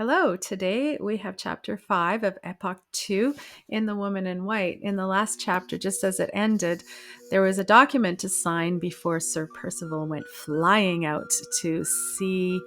Hello, today we have chapter 5 of Epoch 2 in The Woman in White. In the last chapter, just as it ended, there was a document to sign before Sir Percival went flying out to see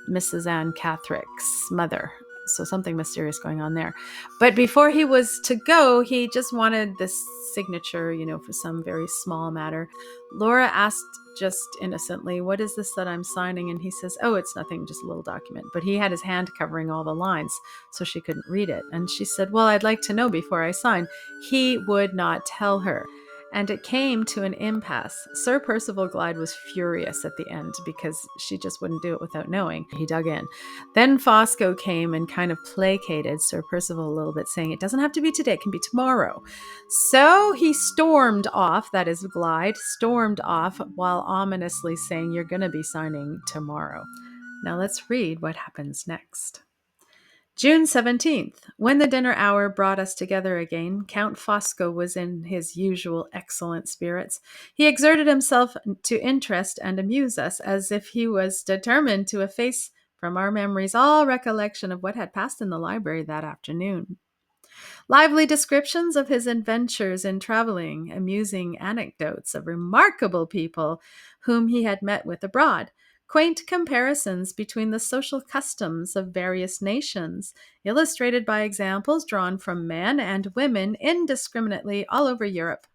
Mrs. Anne Catherick's mother. So something mysterious going on there. But before he was to go, he just wanted this signature, for some very small matter. Laura asked just innocently, "What is this that I'm signing?" And he says, "Oh, it's nothing, just a little document." But he had his hand covering all the lines, so she couldn't read it. And she said, "Well, I'd like to know before I sign." He would not tell her. And it came to an impasse. Sir Percival Glyde was furious at the end because she just wouldn't do it without knowing. He dug in. Then Fosco came and kind of placated Sir Percival a little bit, saying, "It doesn't have to be today, it can be tomorrow." So he stormed off, that is Glyde, stormed off while ominously saying, "You're going to be signing tomorrow." Now let's read what happens next. June 17th. When the dinner hour brought us together again, Count Fosco was in his usual excellent spirits. He exerted himself to interest and amuse us, as if he was determined to efface from our memories all recollection of what had passed in the library that afternoon. Lively descriptions of his adventures in traveling, amusing anecdotes of remarkable people whom he had met with abroad, quaint comparisons between the social customs of various nations, illustrated by examples drawn from men and women indiscriminately all over Europe,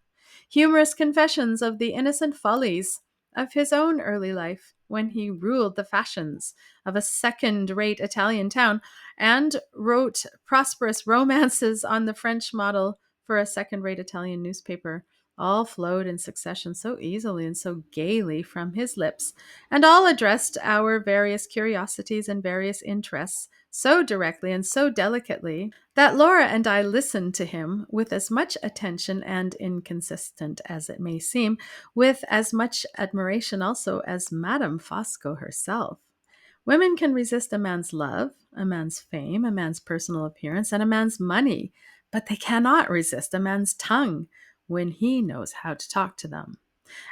humorous confessions of the innocent follies of his own early life when he ruled the fashions of a second-rate Italian town and wrote prosperous romances on the French model for a second-rate Italian newspaper, all flowed in succession so easily and so gaily from his lips, and all addressed our various curiosities and various interests so directly and so delicately that Laura and I listened to him with as much attention and, inconsistent as it may seem, with as much admiration also as Madame Fosco herself. Women can resist a man's love, a man's fame, a man's personal appearance, and a man's money, but they cannot resist a man's tongue when he knows how to talk to them.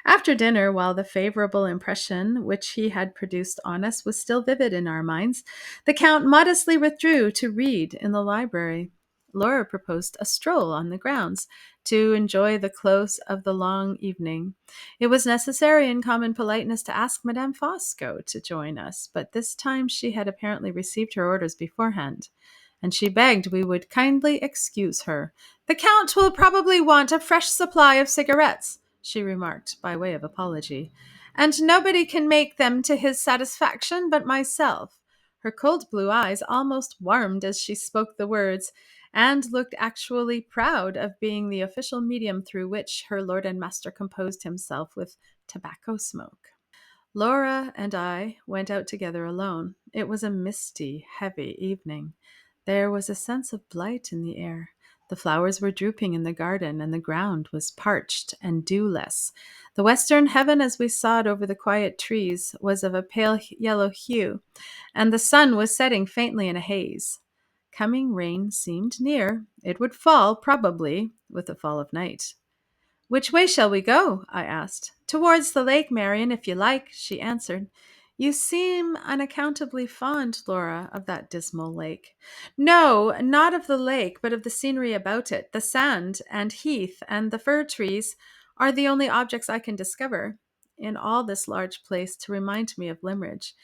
After dinner, while the favorable impression which he had produced on us was still vivid in our minds, the Count modestly withdrew to read in the library. Laura proposed a stroll on the grounds to enjoy the close of the long evening. It was necessary in common politeness to ask Madame Fosco to join us, but this time she had apparently received her orders beforehand, and she begged we would kindly excuse her. "The Count will probably want a fresh supply of cigarettes," she remarked by way of apology, "and nobody can make them to his satisfaction but myself." Her cold blue eyes almost warmed as she spoke the words, and looked actually proud of being the official medium through which her lord and master composed himself with tobacco smoke. Laura and I went out together alone. It was a misty, heavy evening. There was a sense of blight in the air. The flowers were drooping in the garden, and the ground was parched and dewless. The western heaven, as we saw it over the quiet trees, was of a pale yellow hue, and the sun was setting faintly in a haze. Coming rain seemed near. It would fall, probably, with the fall of night. "Which way shall we go?" I asked. "Towards the lake, Marian, if you like," she answered. "You seem unaccountably fond, Laura, of that dismal lake." "No, not of the lake, but of the scenery about it. The sand and heath and the fir trees are the only objects I can discover in all this large place to remind me of Limmeridge.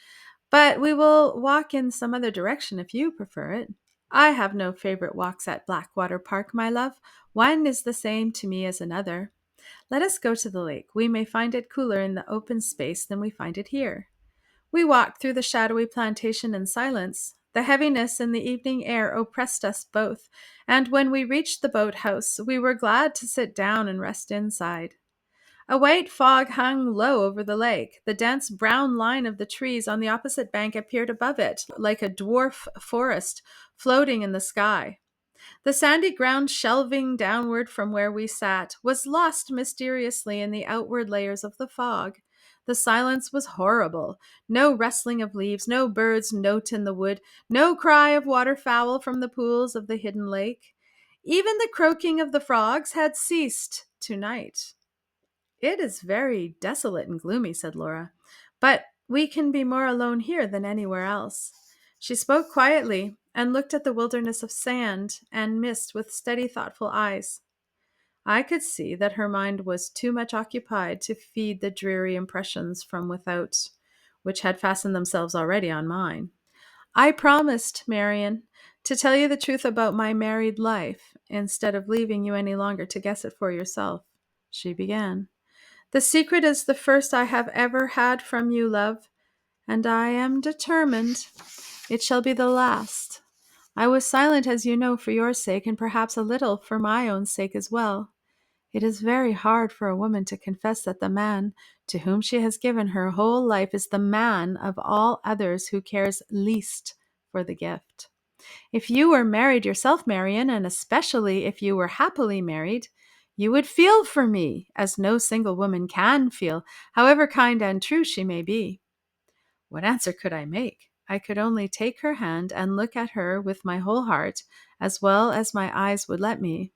But we will walk in some other direction if you prefer it." "I have no favorite walks at Blackwater Park, my love. One is the same to me as another. Let us go to the lake. We may find it cooler in the open space than we find it here." We walked through the shadowy plantation in silence. The heaviness in the evening air oppressed us both, and when we reached the boathouse, we were glad to sit down and rest inside. A white fog hung low over the lake. The dense brown line of the trees on the opposite bank appeared above it, like a dwarf forest floating in the sky. The sandy ground shelving downward from where we sat was lost mysteriously in the outward layers of the fog. The silence was horrible. No rustling of leaves, no bird's note in the wood, no cry of waterfowl from the pools of the hidden lake. Even the croaking of the frogs had ceased tonight. "It is very desolate and gloomy," said Laura, "but we can be more alone here than anywhere else." She spoke quietly and looked at the wilderness of sand and mist with steady, thoughtful eyes. I could see that her mind was too much occupied to feed the dreary impressions from without, which had fastened themselves already on mine. I promised, Marian, to tell you the truth about my married life, instead of leaving you any longer to guess it for yourself, she began. The secret is the first I have ever had from you, love, and I am determined it shall be the last. I was silent, as you know, for your sake, and perhaps a little for my own sake as well. It is very hard for a woman to confess that the man to whom she has given her whole life is the man of all others who cares least for the gift. If you were married yourself, Marian, and especially if you were happily married, you would feel for me as no single woman can feel, however kind and true she may be. What answer could I make? I could only take her hand and look at her with my whole heart, as well as my eyes would let me.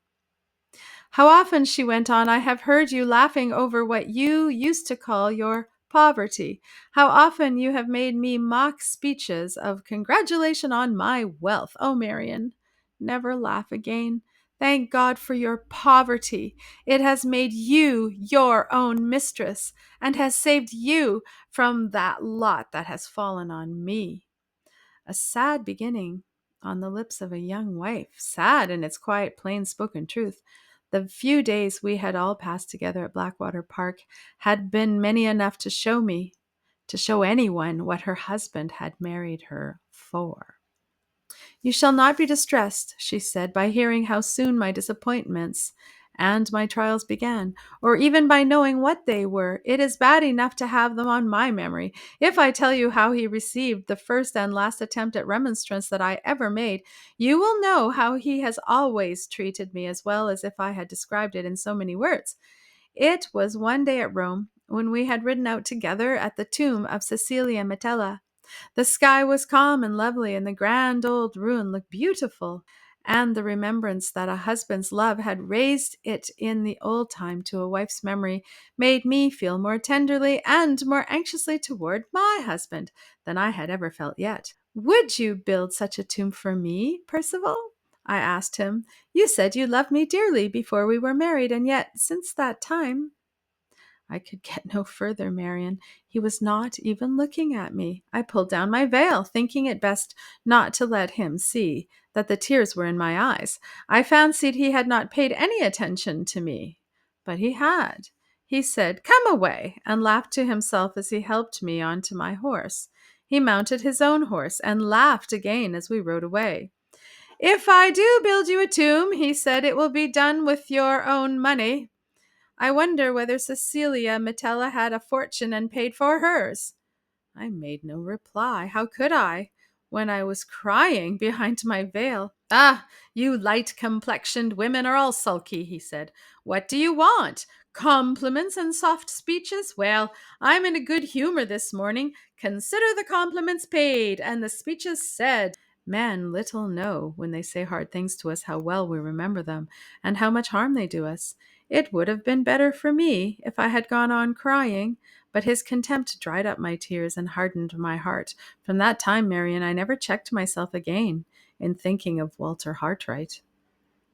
How often, she went on, I have heard you laughing over what you used to call your poverty. How often you have made me mock speeches of congratulation on my wealth. Oh, Marian, never laugh again. Thank God for your poverty. It has made you your own mistress and has saved you from that lot that has fallen on me. A sad beginning on the lips of a young wife, sad in its quiet, plain-spoken truth. The few days we had all passed together at Blackwater Park had been many enough to show anyone what her husband had married her for. You shall not be distressed, she said, by hearing how soon my disappointments and my trials began, or even by knowing what they were. It is bad enough to have them on my memory. If I tell you how he received the first and last attempt at remonstrance that I ever made, you will know how he has always treated me as well as if I had described it in so many words. It was one day at Rome, when we had ridden out together at the tomb of Cecilia Metella. The sky was calm and lovely, and the grand old ruin looked beautiful, and the remembrance that a husband's love had raised it in the old time to a wife's memory made me feel more tenderly and more anxiously toward my husband than I had ever felt yet. Would you build such a tomb for me, Percival? I asked him. You said you loved me dearly before we were married, and yet since that time I could get no further, Marian. He was not even looking at me. I pulled down my veil, thinking it best not to let him see that the tears were in my eyes. I fancied he had not paid any attention to me, but he had. He said, "Come away," and laughed to himself as he helped me onto my horse. He mounted his own horse and laughed again as we rode away. "If I do build you a tomb," he said, "it will be done with your own money. I wonder whether Cecilia Metella had a fortune and paid for hers." I made no reply. How could I, when I was crying behind my veil? "Ah, you light-complexioned women are all sulky," he said. "What do you want? Compliments and soft speeches? Well, I'm in a good humor this morning. Consider the compliments paid and the speeches said." Men little know, when they say hard things to us, how well we remember them, and how much harm they do us. It would have been better for me if I had gone on crying, but his contempt dried up my tears and hardened my heart. From that time, Marian, I never checked myself again in thinking of Walter Hartwright.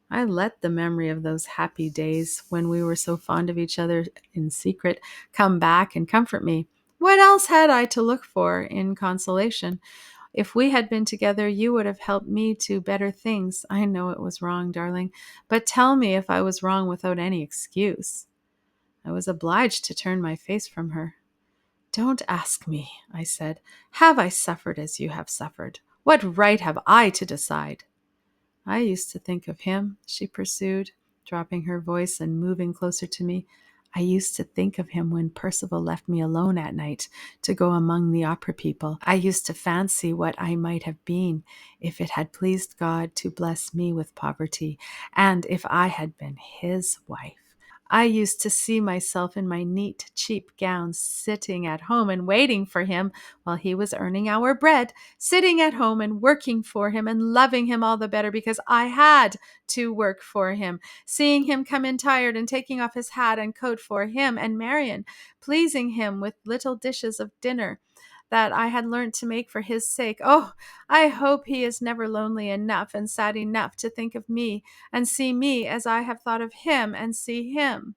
I let the memory of those happy days when we were so fond of each other in secret come back and comfort me. What else had I to look for in consolation? If we had been together, you would have helped me to better things. I know it was wrong, darling, but tell me if I was wrong without any excuse. I was obliged to turn my face from her. "Don't ask me," I said. "Have I suffered as you have suffered? What right have I to decide?" "I used to think of him," she pursued, dropping her voice and moving closer to me. "I used to think of him when Percival left me alone at night to go among the opera people. I used to fancy what I might have been if it had pleased God to bless me with poverty, and if I had been his wife. I used to see myself in my neat, cheap gown, sitting at home and waiting for him while he was earning our bread, sitting at home and working for him and loving him all the better because I had to work for him, seeing him come in tired and taking off his hat and coat for him and Marian, pleasing him with little dishes of dinner, that I had learnt to make for his sake. Oh, I hope he is never lonely enough and sad enough to think of me and see me as I have thought of him and see him."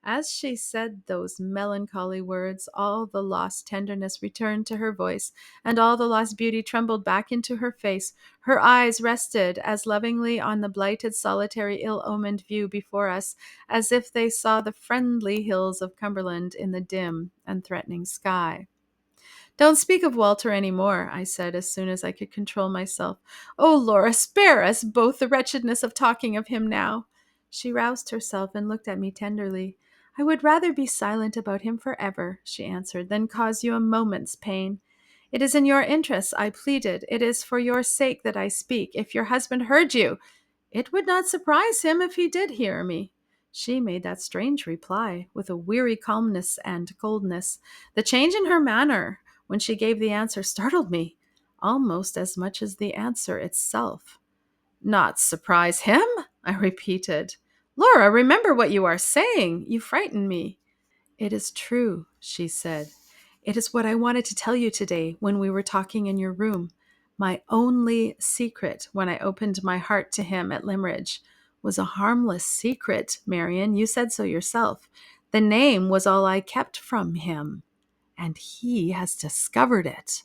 As she said those melancholy words, all the lost tenderness returned to her voice, and all the lost beauty trembled back into her face. Her eyes rested as lovingly on the blighted, solitary, ill-omened view before us, as if they saw the friendly hills of Cumberland in the dim and threatening sky. "Don't speak of Walter any more," I said, as soon as I could control myself. "Oh, Laura, spare us both the wretchedness of talking of him now." She roused herself and looked at me tenderly. "I would rather be silent about him forever," she answered, "than cause you a moment's pain. It is in your interests," I pleaded. "It is for your sake that I speak. If your husband heard you—" "It would not surprise him if he did hear me." She made that strange reply with a weary calmness and coldness. The change in her manner when she gave the answer startled me, almost as much as the answer itself. "Not surprise him?" I repeated. "Laura, remember what you are saying. You frighten me." "It is true," she said. "It is what I wanted to tell you today when we were talking in your room. My only secret when I opened my heart to him at Limmeridge was a harmless secret, Marian. You said so yourself. The name was all I kept from him, and he has discovered it."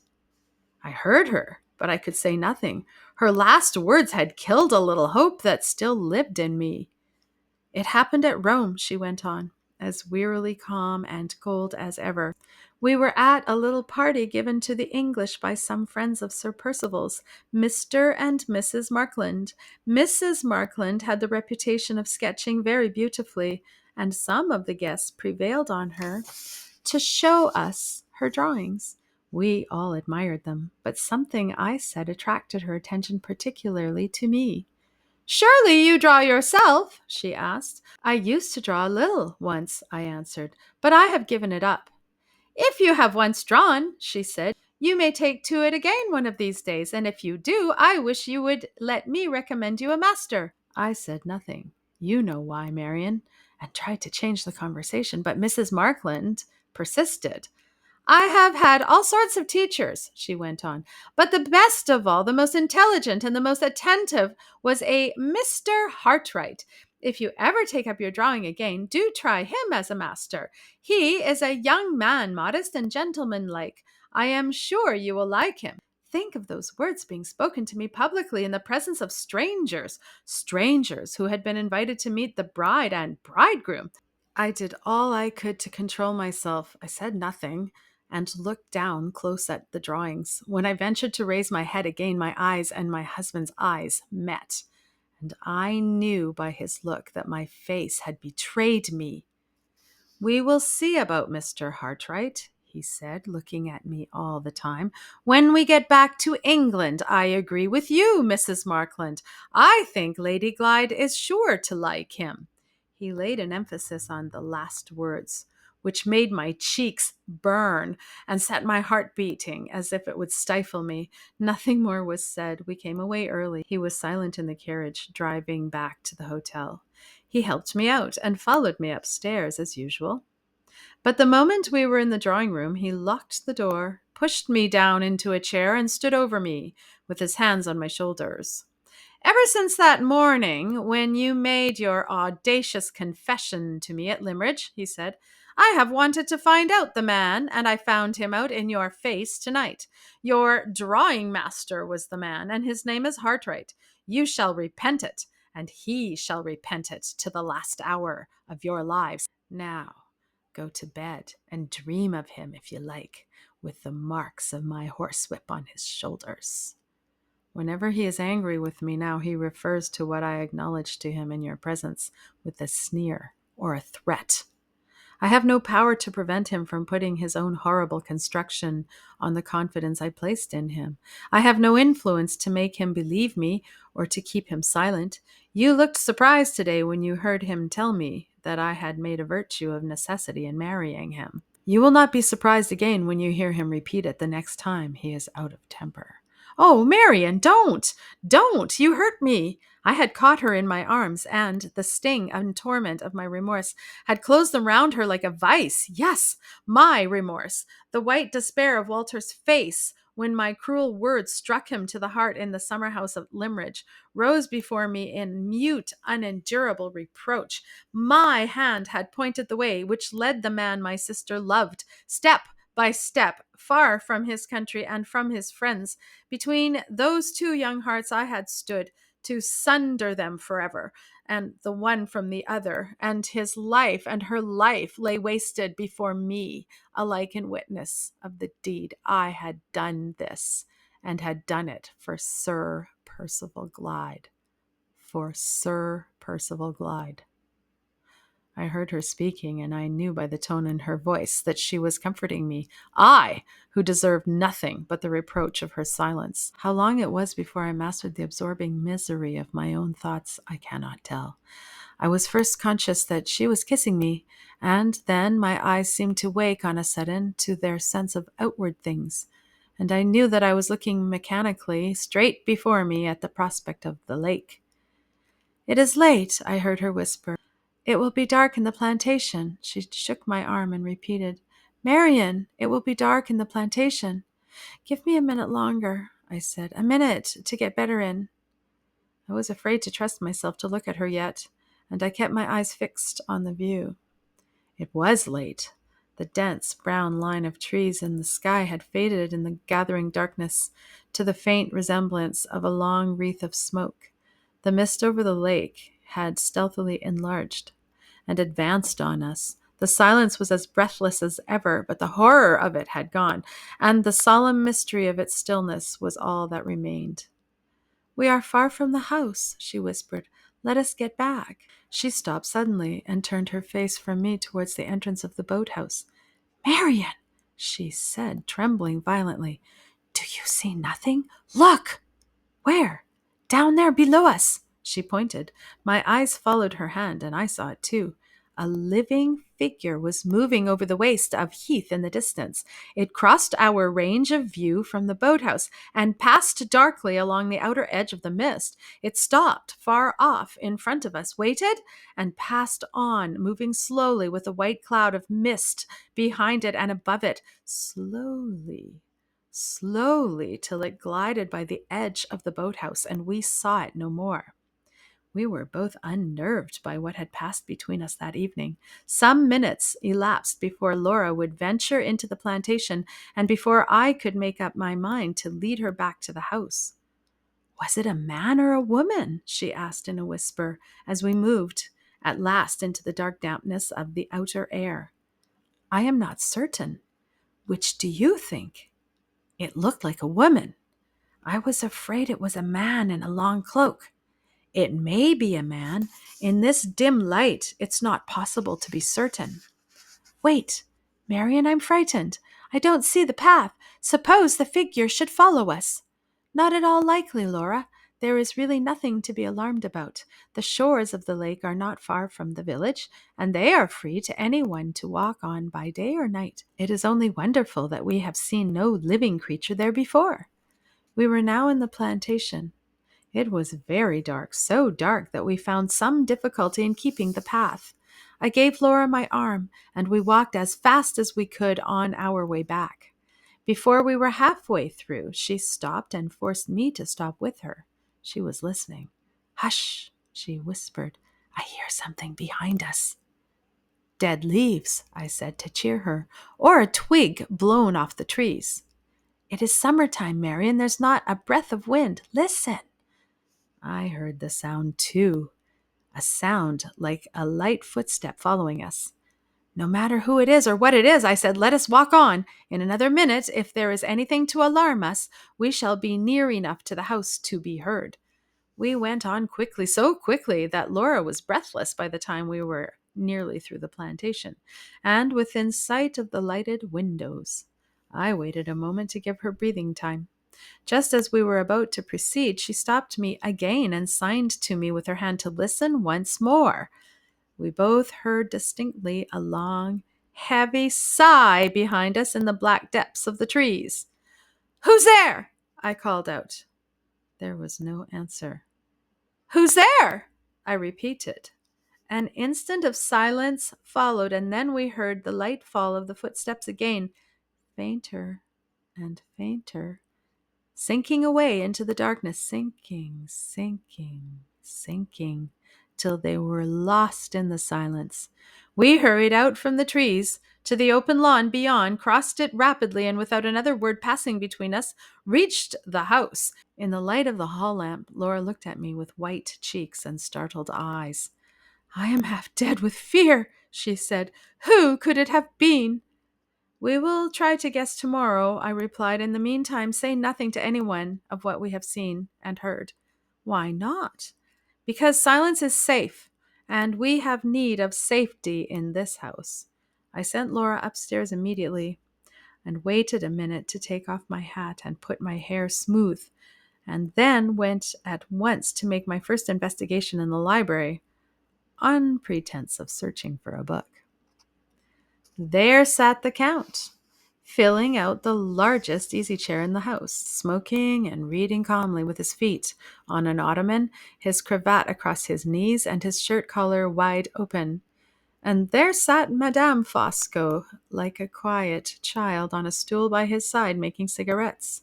I heard her, but I could say nothing. Her last words had killed a little hope that still lived in me. "It happened at Rome," she went on, as wearily calm and cold as ever. "We were at a little party given to the English by some friends of Sir Percival's, Mr. and Mrs. Markland. Mrs. Markland had the reputation of sketching very beautifully, and some of the guests prevailed on her to show us her drawings. We all admired them, but something I said attracted her attention particularly to me. "Surely you draw yourself?" she asked. "I used to draw a little once," I answered, "but I have given it up." "If you have once drawn," she said, "you may take to it again one of these days, and if you do, I wish you would let me recommend you a master." I said nothing. You know why, Marian, and tried to change the conversation, but Mrs. Markland persisted. "I have had all sorts of teachers," she went on, "but the best of all, the most intelligent and the most attentive, was a Mr. Hartright. If you ever take up your drawing again, do try him as a master. He is a young man, modest and gentlemanlike. I am sure you will like him." Think of those words being spoken to me publicly in the presence of strangers who had been invited to meet the bride and bridegroom. I did all I could to control myself. I said nothing and looked down close at the drawings. When I ventured to raise my head again, my eyes and my husband's eyes met, and I knew by his look that my face had betrayed me. "We will see about Mr. Hartright," he said, looking at me all the time. "When we get back to England, I agree with you, Mrs. Markland. I think Lady Glyde is sure to like him." He laid an emphasis on the last words, which made my cheeks burn and set my heart beating as if it would stifle me. Nothing more was said. We came away early. He was silent in the carriage, driving back to the hotel. He helped me out and followed me upstairs as usual. But the moment we were in the drawing room, he locked the door, pushed me down into a chair, and stood over me with his hands on my shoulders. "Ever since that morning when you made your audacious confession to me at Limmeridge," he said, "I have wanted to find out the man, and I found him out in your face tonight. Your drawing master was the man, and his name is Hartright. You shall repent it, and he shall repent it to the last hour of your lives. Now, go to bed and dream of him if you like, with the marks of my horsewhip on his shoulders. Whenever he is angry with me now, he refers to what I acknowledged to him in your presence with a sneer or a threat. I have no power to prevent him from putting his own horrible construction on the confidence I placed in him. I have no influence to make him believe me or to keep him silent. You looked surprised today when you heard him tell me that I had made a virtue of necessity in marrying him. You will not be surprised again when you hear him repeat it the next time he is out of temper." "Oh, Marian, don't! You hurt me." I had caught her in my arms, and the sting and torment of my remorse had closed them round her like a vice. Yes, my remorse, the white despair of Walter's face when my cruel words struck him to the heart in the summer house of Limmeridge, rose before me in mute, unendurable reproach. My hand had pointed the way which led the man my sister loved, step by step, far from his country and from his friends. Between those two young hearts I had stood, to sunder them forever, and the one from the other, and his life and her life lay wasted before me, alike in witness of the deed. I had done this, and had done it for Sir Percival Glyde. For Sir Percival Glyde. I heard her speaking, and I knew by the tone in her voice that she was comforting me. I, who deserved nothing but the reproach of her silence. How long it was before I mastered the absorbing misery of my own thoughts, I cannot tell. I was first conscious that she was kissing me, and then my eyes seemed to wake on a sudden to their sense of outward things, and I knew that I was looking mechanically straight before me at the prospect of the lake. "It is late," I heard her whisper. "It will be dark in the plantation." She shook my arm and repeated, "Marian, it will be dark in the plantation." "Give me a minute longer," I said. "A minute to get better in." I was afraid to trust myself to look at her yet, and I kept my eyes fixed on the view. It was late. The dense brown line of trees in the sky had faded in the gathering darkness to the faint resemblance of a long wreath of smoke. The mist over the lake had stealthily enlarged and advanced on us. The silence was as breathless as ever, but the horror of it had gone, and the solemn mystery of its stillness was all that remained. "We are far from the house," she whispered. "Let us get back." She stopped suddenly and turned her face from me towards the entrance of the boathouse. "Marian," she said, trembling violently, "do you see nothing? Look!" "Where?" "Down there below us." She pointed. My eyes followed her hand, and I saw it too. A living figure was moving over the waste of heath in the distance. It crossed our range of view from the boathouse and passed darkly along the outer edge of the mist. It stopped far off in front of us, waited, and passed on, moving slowly with a white cloud of mist behind it and above it, slowly, till it glided by the edge of the boathouse, and we saw it no more. We were both unnerved by what had passed between us that evening. Some minutes elapsed before Laura would venture into the plantation, and before I could make up my mind to lead her back to the house. "Was it a man or a woman?" she asked in a whisper, as we moved at last into the dark dampness of the outer air. "I am not certain. Which do you think?" "It looked like a woman." "I was afraid it was a man in a long cloak." "It may be a man. In this dim light, it's not possible to be certain." "Wait, Marian, I'm frightened. I don't see the path. Suppose the figure should follow us." "Not at all likely, Laura. There is really nothing to be alarmed about. The shores of the lake are not far from the village, and they are free to anyone to walk on by day or night. It is only wonderful that we have seen no living creature there before." We were now in the plantation. It was very dark, so dark that we found some difficulty in keeping the path. I gave Laura my arm, and we walked as fast as we could on our way back. Before we were halfway through, she stopped and forced me to stop with her. She was listening. "Hush," she whispered. "I hear something behind us." "Dead leaves," I said to cheer her, "or a twig blown off the trees." "It is summertime, Marian. There's not a breath of wind. Listen." I heard the sound too, a sound like a light footstep following us. "No matter who it is or what it is," I said, "let us walk on. In another minute, if there is anything to alarm us, we shall be near enough to the house to be heard." We went on quickly, so quickly that Laura was breathless by the time we were nearly through the plantation, and within sight of the lighted windows. I waited a moment to give her breathing time. Just as we were about to proceed, she stopped me again and signed to me with her hand to listen once more. We both heard distinctly a long, heavy sigh behind us in the black depths of the trees. "Who's there?" I called out. There was no answer. "Who's there?" I repeated. An instant of silence followed, and then we heard the light fall of the footsteps again, fainter and fainter, sinking away into the darkness, sinking, sinking, sinking, till they were lost in the silence. We hurried out from the trees to the open lawn beyond, crossed it rapidly, and without another word passing between us, reached the house. In the light of the hall lamp, Laura looked at me with white cheeks and startled eyes. "I am half dead with fear," she said. "Who could it have been?" "We will try to guess tomorrow," I replied. "In the meantime, say nothing to anyone of what we have seen and heard." "Why not?" "Because silence is safe, and we have need of safety in this house." I sent Laura upstairs immediately and waited a minute to take off my hat and put my hair smooth, and then went at once to make my first investigation in the library, on pretense of searching for a book. There sat the Count, filling out the largest easy chair in the house, smoking and reading calmly with his feet on an ottoman, his cravat across his knees, and his shirt collar wide open. And there sat Madame Fosco, like a quiet child, on a stool by his side, making cigarettes.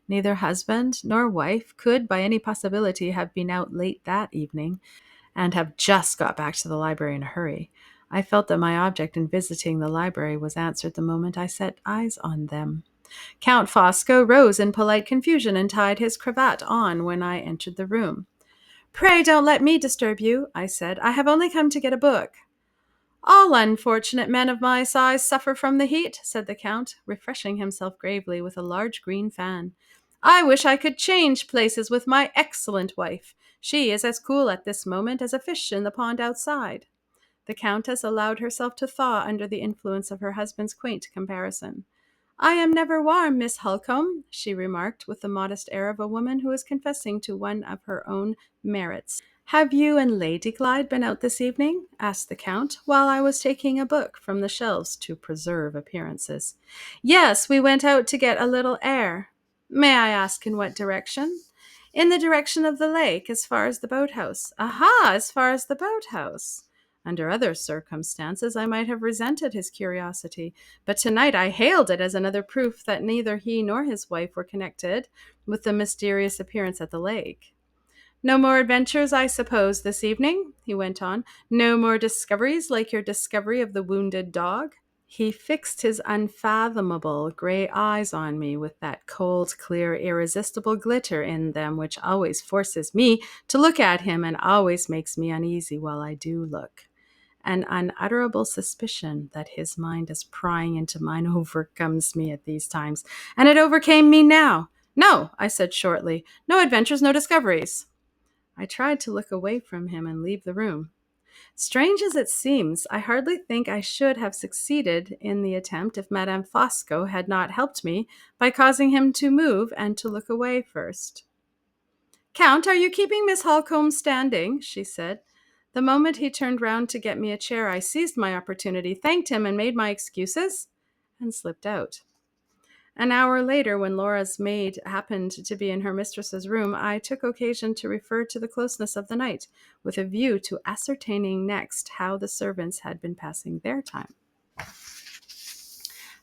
Neither husband nor wife could by any possibility have been out late that evening, and have just got back to the library in a hurry. I felt that my object in visiting the library was answered the moment I set eyes on them. Count Fosco rose in polite confusion and tied his cravat on when I entered the room. "Pray don't let me disturb you," I said. "I have only come to get a book." "All unfortunate men of my size suffer from the heat," said the Count, refreshing himself gravely with a large green fan. "I wish I could change places with my excellent wife. She is as cool at this moment as a fish in the pond outside." The Countess allowed herself to thaw under the influence of her husband's quaint comparison. "I am never warm, Miss Holcombe," she remarked, with the modest air of a woman who is confessing to one of her own merits. "Have you and Lady Glyde been out this evening?" asked the Count, while I was taking a book from the shelves to preserve appearances. "Yes, we went out to get a little air." "May I ask in what direction?" "In the direction of the lake, as far as the boathouse." "Aha, as far as the boathouse." Under other circumstances, I might have resented his curiosity, but tonight I hailed it as another proof that neither he nor his wife were connected with the mysterious appearance at the lake. "No more adventures, I suppose, this evening?" he went on. "No more discoveries like your discovery of the wounded dog?" He fixed his unfathomable gray eyes on me with that cold, clear, irresistible glitter in them which always forces me to look at him and always makes me uneasy while I do look. An unutterable suspicion that his mind is prying into mine overcomes me at these times, and it overcame me now. "No," I said shortly. "No adventures, no discoveries." I tried to look away from him and leave the room. Strange as it seems, I hardly think I should have succeeded in the attempt if Madame Fosco had not helped me by causing him to move and to look away first. "Count, are you keeping Miss Holcombe standing?" she said. The moment he turned round to get me a chair, I seized my opportunity, thanked him, and made my excuses, and slipped out. An hour later, when Laura's maid happened to be in her mistress's room, I took occasion to refer to the closeness of the night, with a view to ascertaining next how the servants had been passing their time.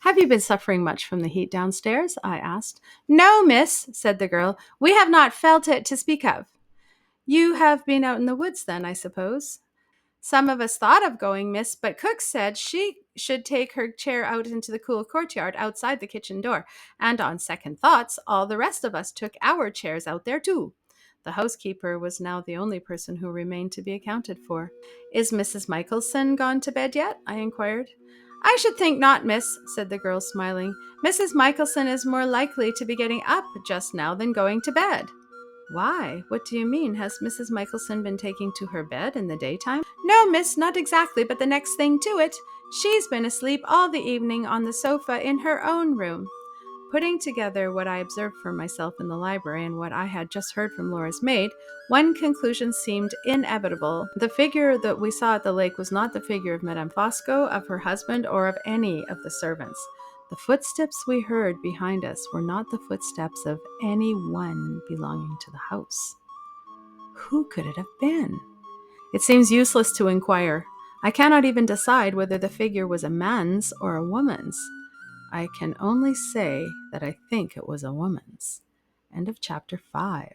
"Have you been suffering much from the heat downstairs?" I asked. "No, miss," said the girl. "We have not felt it to speak of." "You have been out in the woods, then, I suppose?" "Some of us thought of going, miss, but cook said she should take her chair out into the cool courtyard outside the kitchen door, and on second thoughts, all the rest of us took our chairs out there too." The housekeeper was now the only person who remained to be accounted for. "Is Mrs. Michelson gone to bed yet?" I inquired. "I should think not, miss," said the girl, smiling. "Mrs. Michelson is more likely to be getting up just now than going to bed." "Why? What do you mean? Has Mrs. Michelson been taking to her bed in the daytime?" "No, miss, not exactly, but the next thing to it. She's been asleep all the evening on the sofa in her own room." Putting together what I observed for myself in the library and what I had just heard from Laura's maid, one conclusion seemed inevitable. The figure that we saw at the lake was not the figure of Madame Fosco, of her husband, or of any of the servants. The footsteps we heard behind us were not the footsteps of any one belonging to the house. Who could it have been? It seems useless to inquire. I cannot even decide whether the figure was a man's or a woman's. I can only say that I think it was a woman's. End of chapter 5.